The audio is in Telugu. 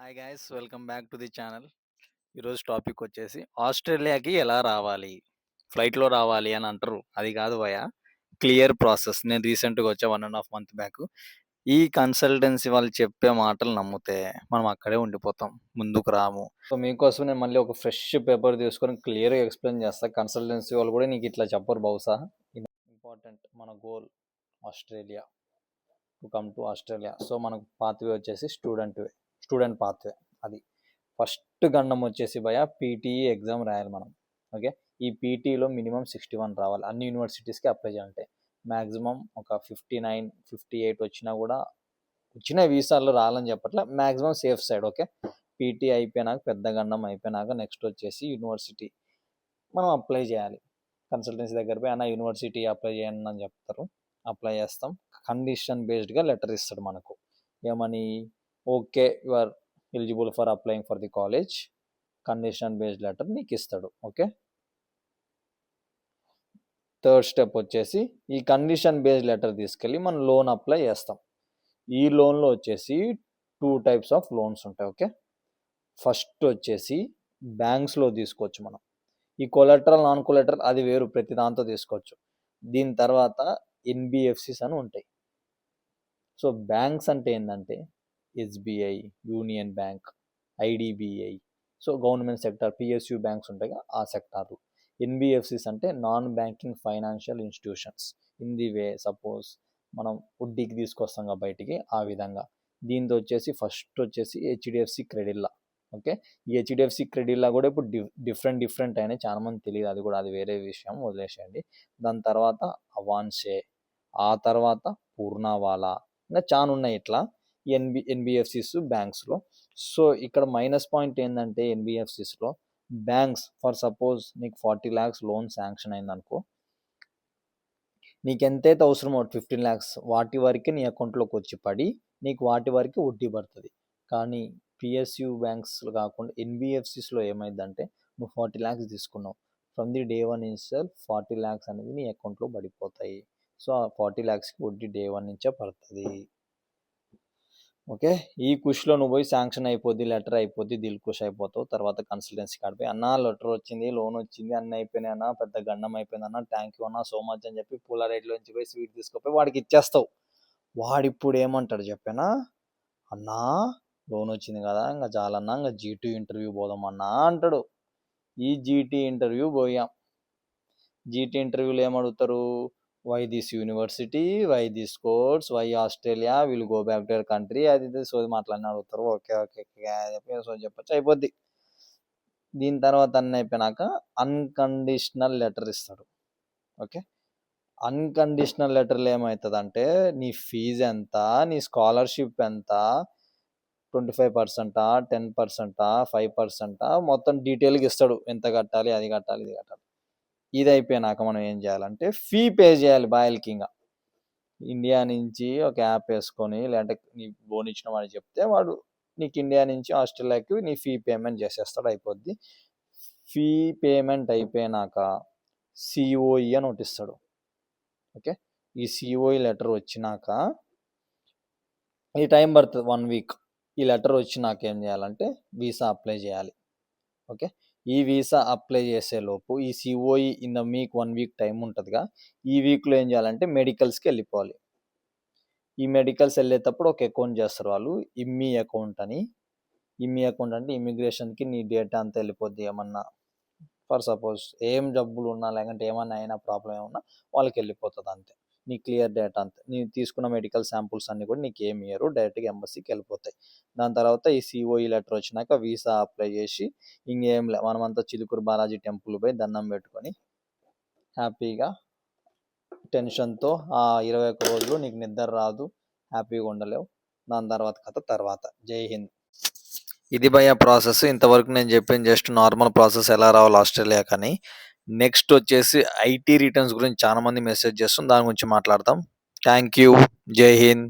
Hi guys, welcome back to the channel. ఈరోజు టాపిక్ వచ్చేసి ఆస్ట్రేలియాకి ఎలా రావాలి. ఫ్లైట్లో రావాలి అని అంటారు, అది కాదు భయ. Clear process. నేను రీసెంట్గా వచ్చా 1.5 month బ్యాక్. ఈ కన్సల్టెన్సీ వాళ్ళు చెప్పే మాటలు నమ్మితే మనం అక్కడే ఉండిపోతాం, ముందుకు రాము. సో మీకోసం నేను మళ్ళీ ఒక ఫ్రెష్ పేపర్ తీసుకొని క్లియర్గా ఎక్స్ప్లెయిన్ చేస్తా. కన్సల్టెన్సీ వాళ్ళు కూడా నీకు ఇట్లా చెప్పరు బహుశా. ఇంపార్టెంట్ మన goal Australia, to come to Australia. So మనకు పాత్వే వచ్చేసి స్టూడెంట్ పాత్వే. అది ఫస్ట్ గండం వచ్చేసి భయ పీటీఈ ఎగ్జామ్ రాయాలి మనం. ఓకే, ఈ పీటీలో మినిమం 61 రావాలి. అన్ని యూనివర్సిటీస్కి అప్లై చేయాలంటే మ్యాక్సిమం ఒక 59, 58 వచ్చినా కూడా, వచ్చిన వీసాల్లో రావాలని చెప్పట్లే, maximum safe side. Okay, PT అయిపోయినాక, పెద్ద గండం అయిపోయినాక నెక్స్ట్ వచ్చేసి యూనివర్సిటీ మనం అప్లై చేయాలి. కన్సల్టెన్సీ దగ్గర పోయి అన్న యూనివర్సిటీ అప్లై చేయండి అని చెప్తారు. అప్లై చేస్తాం. కండిషన్ బేస్డ్గా లెటర్ ఇస్తాడు మనకు. ఏమని? Okay, you are eligible for applying for the college. Condition based letter నీకు ఇస్తాడు. ఓకే, థర్డ్ స్టెప్ వచ్చేసి ఈ కండిషన్ బేస్డ్ లెటర్ తీసుకెళ్ళి మనం లోన్ అప్లై చేస్తాం. ఈ లోన్లో వచ్చేసి 2 types ఆఫ్ లోన్స్ ఉంటాయి. ఓకే, ఫస్ట్ వచ్చేసి బ్యాంక్స్లో తీసుకోవచ్చు మనం. ఈ కొలెటరల్, నాన్ కొలెటరల్ అది వేరు, ప్రతి దాంతో తీసుకోవచ్చు. దీని తర్వాత ఎన్బిఎఫ్సిస్ అని ఉంటాయి. సో బ్యాంక్స్ అంటే ఏంటంటే SBI, union bank, IDBI. So government sector, PSU banks ఉంటాయి కదా, ఆ సెక్టార్లు. ఎన్బిఎఫ్సిస్ అంటే non banking financial institutions. In the way suppose మనం వడ్డీకి తీసుకొస్తాం కదా బయటికి, ఆ విధంగా. దీంతో వచ్చేసి ఫస్ట్ వచ్చేసి హెచ్డిఎఫ్సి క్రెడిల్లా. ఓకే, ఈ హెచ్డిఎఫ్సి క్రెడిల్లా కూడా ఇప్పుడు డిఫరెంట్ అయినాయి. చాలా మంది తెలియదు, అది కూడా, అది వేరే విషయం, వదిలేసేయండి. దాని తర్వాత అవాన్సే, ఆ తర్వాత పూర్ణవాలా, ఇంకా చాలా ఉన్నాయి ఇట్లా ఎన్బిఎఫ్సిస్ బ్యాంక్స్లో. సో ఇక్కడ మైనస్ పాయింట్ ఏంటంటే ఎన్బిఎఫ్సిస్లో బ్యాంక్స్, ఫర్ సపోజ్ నీకు 40 lakhs లోన్ శాంక్షన్ అయిందనుకో, నీకు ఎంతైతే అవసరమో 15 lakhs వాటి వరకే నీ అకౌంట్లోకి వచ్చి పడి నీకు వాటి వరకు వడ్డీ పడుతుంది. కానీ పిఎస్యు బ్యాంక్స్ కాకుండా ఎన్బిఎఫ్సిస్లో ఏమైందంటే నువ్వు 40 lakhs తీసుకున్నావు, ఫ్రమ్ ది డే 1 ఇన్సెల్ఫ్ 40 lakhs అనేది నీ అకౌంట్లో పడిపోతాయి. సో ఆ 40 lakhsకి వడ్డీ డే 1 నుంచే పడుతుంది. ఓకే, ఈ కుష్లో నువ్వు పోయి శాంక్షన్ అయిపోద్ది, లెటర్ అయిపోద్ది, దిల్ కుష్ అయిపోతావు. తర్వాత కన్సల్టెన్సీ కాడిపోయి అన్న లెటర్ వచ్చింది, లోన్ వచ్చింది, అన్నీ అయిపోయినాయి అన్న, పెద్ద గండం అయిపోయింది అన్న, థ్యాంక్ యూ అన్న, సో మచ్ అని చెప్పి పూల రేట్లోంచి పోయి స్వీట్ తీసుకుపోయి వాడికి ఇచ్చేస్తావు. వాడిప్పుడు ఏమంటాడు చెప్పానా? అన్నా లోన్ వచ్చింది కదా, ఇంకా చాలన్నా, ఇంకా జీటీ ఇంటర్వ్యూ పోదామన్నా అంటాడు. ఈ జీటీ ఇంటర్వ్యూ పోయాం. జీటీ ఇంటర్వ్యూలో ఏమడుగుతారు? Why this university, why this course, why Australia, will go back to your country, అది ఇది సోది మాట్లాడిన అడుగుతారు. ఓకే ఓకే చెప్పి సో చెప్పచ్చు, అయిపోద్ది. దీని తర్వాత అన్నీ అయిపోయినాక అన్కండిషనల్ లెటర్ ఇస్తాడు. ఓకే, అన్కండిషనల్ లెటర్లు ఏమవుతుందంటే నీ ఫీజు ఎంత, నీ స్కాలర్షిప్ ఎంత, 25%, 10%, 5%, మొత్తం డీటెయిల్గా ఇస్తాడు. ఎంత కట్టాలి, అది కట్టాలి, ఇది కట్టాలి. ఇది అయిపోయినాక మనం ఏం చేయాలంటే ఫీ పే చేయాలి బాయల్కి. ఇంకా ఇండియా నుంచి ఒక యాప్ వేసుకొని, లేదంటే నీ లోన్ ఇచ్చిన వాడు చెప్తే వాడు నీకు ఇండియా నుంచి ఆస్ట్రేలియాకి నీ ఫీ పేమెంట్ చేసేస్తాడు, అయిపోద్ది. ఫీ పేమెంట్ అయిపోయినాక సిఓఈ అని ఒకటి ఇస్తాడు. ఓకే, ఈ సిఓఈ లెటర్ వచ్చినాక ఈ టైం పడుతుంది 1 week. ఈ లెటర్ వచ్చినాక ఏం చేయాలంటే వీసా అప్లై చేయాలి. ఓకే, ఈ వీసా అప్లై చేసే లోపు ఈ సిఓఈ ఇన్ మీకు 1 week టైం ఉంటుందిగా, ఈ వీక్లో ఏం చేయాలంటే మెడికల్స్కి వెళ్ళిపోవాలి. ఈ మెడికల్స్ వెళ్ళేటప్పుడు ఒక అకౌంట్ చేస్తారు వాళ్ళు, ఇమ్మీ అకౌంట్ అని. ఇమ్మీ అకౌంట్ అంటే ఇమిగ్రేషన్కి నీ డేటా అంతా వెళ్ళిపోద్ది. ఏమన్నా ఫర్ సపోజ్ ఏం జబ్బులు ఉన్నా, లేకంటే ఏమన్నా అయినా ప్రాబ్లం ఏమన్నా వాళ్ళకి వెళ్ళిపోతుంది అంతే. నీ క్లియర్ డేటా అంతే, నీ తీసుకున్న మెడికల్ శాంపుల్స్ అన్నీ కూడా నీకు ఏమి ఇయ్యరు, డైరెక్ట్గా ఎంబసీకి వెళ్ళిపోతాయి. దాని తర్వాత ఈ సిఓఈ లెటర్ వచ్చినాక వీసా అప్లై చేసి ఇంకేం లే, మనమంతా చిలుకూరు బాలాజీ టెంపుల్ పోయి దండం పెట్టుకొని హ్యాపీగా, టెన్షన్తో ఆ 21 రోజులు నీకు నిద్ర రాదు, హ్యాపీగా ఉండలేవు. దాని తర్వాత కథ తర్వాత. జై హింద్. ఇది భయ ప్రాసెస్. ఇంతవరకు నేను చెప్పింది జస్ట్ నార్మల్ ప్రాసెస్, ఎలా రావాలి ఆస్ట్రేలియా కానీ. నెక్స్ట్ వచ్చేసి ఐటీ రిటర్న్స్ గురించి చాలా మంది మెసేజ్ చేస్తుంది, దాని గురించి మాట్లాడతాం. Thank you. జై హింద్.